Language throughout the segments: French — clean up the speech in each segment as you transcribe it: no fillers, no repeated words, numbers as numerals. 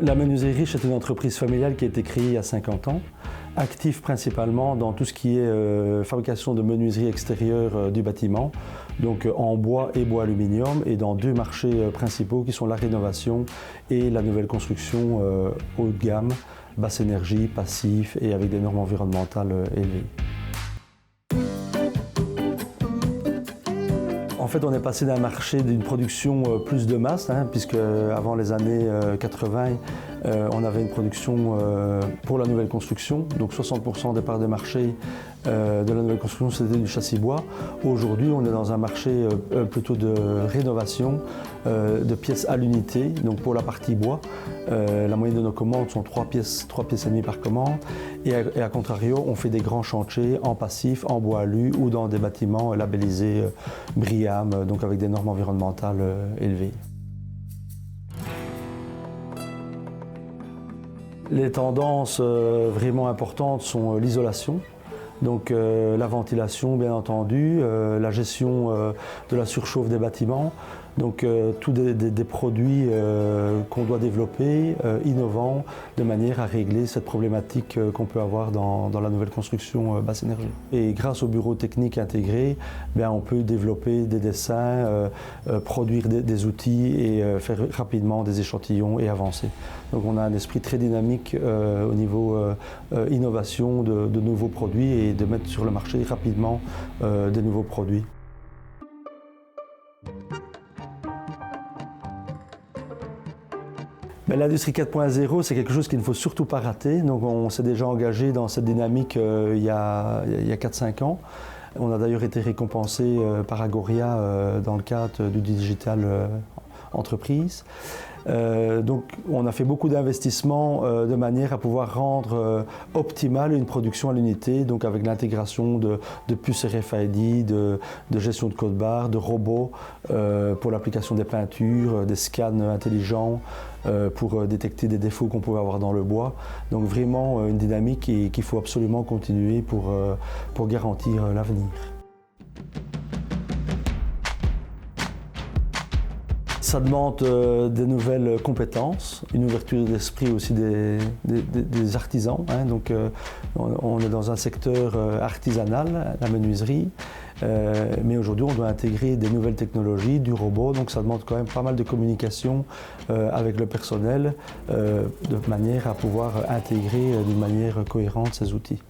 La Menuiserie Riche est une entreprise familiale qui a été créée il y a 50 ans, active principalement dans tout ce qui est fabrication de menuiserie extérieure du bâtiment, donc en bois et bois aluminium, et dans deux marchés principaux qui sont la rénovation et la nouvelle construction haut de gamme, basse énergie, passif et avec des normes environnementales élevées. En fait, on est passé d'un marché d'une production plus de masse, puisque avant les années 80, on avait une production pour la nouvelle construction, donc 60% des parts de marché de la nouvelle construction, c'était du châssis bois. Aujourd'hui, on est dans un marché plutôt de rénovation, de pièces à l'unité, donc pour la partie bois. La moyenne de nos commandes sont 3 pièces et demie par commande. Et à contrario, on fait des grands chantiers en passif, en bois alu ou dans des bâtiments labellisés BREEAM, donc avec des normes environnementales élevées. Les tendances vraiment importantes sont l'isolation, donc la ventilation bien entendu, la gestion de la surchauffe des bâtiments, donc tous des produits qu'on doit développer, innovants, de manière à régler cette problématique qu'on peut avoir dans la nouvelle construction basse énergie. Et grâce au bureau technique intégré, on peut développer des dessins, produire des outils et faire rapidement des échantillons et avancer. Donc on a un esprit très dynamique au niveau innovation de nouveaux produits et de mettre sur le marché rapidement des nouveaux produits. L'industrie 4.0, c'est quelque chose qu'il ne faut surtout pas rater. Donc on s'est déjà engagé dans cette dynamique il y a 4-5 ans. On a d'ailleurs été récompensé par Agoria dans le cadre du Digital Entreprise. Donc on a fait beaucoup d'investissements de manière à pouvoir rendre optimale une production à l'unité, donc avec l'intégration de puces RFID, de gestion de code barre, de robots pour l'application des peintures, des scans intelligents pour détecter des défauts qu'on pouvait avoir dans le bois. Donc vraiment une dynamique qu'il faut absolument continuer pour garantir l'avenir. Ça demande des nouvelles compétences, une ouverture d'esprit aussi des artisans. Donc, on est dans un secteur artisanal, la menuiserie, mais aujourd'hui on doit intégrer des nouvelles technologies, du robot, donc ça demande quand même pas mal de communication avec le personnel, de manière à pouvoir intégrer d'une manière cohérente ces outils.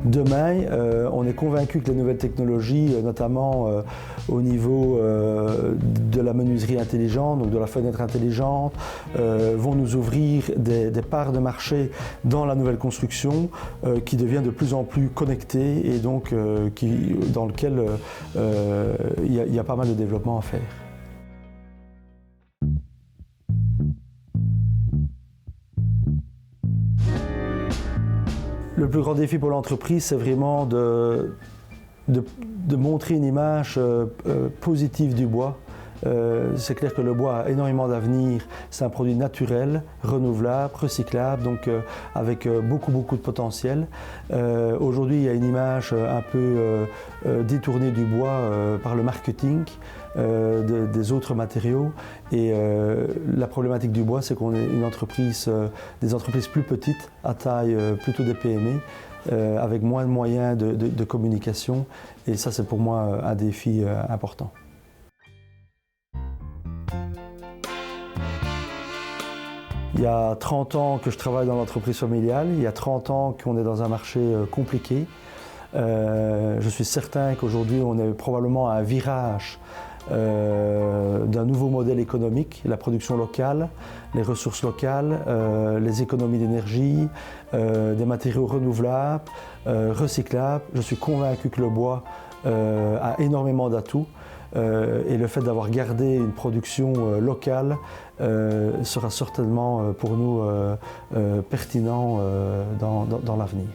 Demain, on est convaincu que les nouvelles technologies, notamment au niveau de la menuiserie intelligente, donc de la fenêtre intelligente, vont nous ouvrir des parts de marché dans la nouvelle construction qui devient de plus en plus connectée et donc dans lequel il y a pas mal de développement à faire. Le plus grand défi pour l'entreprise, c'est vraiment de montrer une image positive du bois. C'est clair que le bois a énormément d'avenir. C'est un produit naturel, renouvelable, recyclable, donc avec beaucoup de potentiel. Aujourd'hui, il y a une image un peu détournée du bois par le marketing des autres matériaux. Et la problématique du bois, c'est qu'on est une entreprise, des entreprises plus petites, à taille plutôt des PME, avec moins de moyens de communication. Et ça, c'est pour moi un défi important. Il y a 30 ans que je travaille dans l'entreprise familiale, il y a 30 ans qu'on est dans un marché compliqué. Je suis certain qu'aujourd'hui on est probablement à un virage d'un nouveau modèle économique, la production locale, les ressources locales, les économies d'énergie, des matériaux renouvelables, recyclables. Je suis convaincu que le bois a énormément d'atouts. Et le fait d'avoir gardé une production locale sera certainement pour nous pertinent dans l'avenir.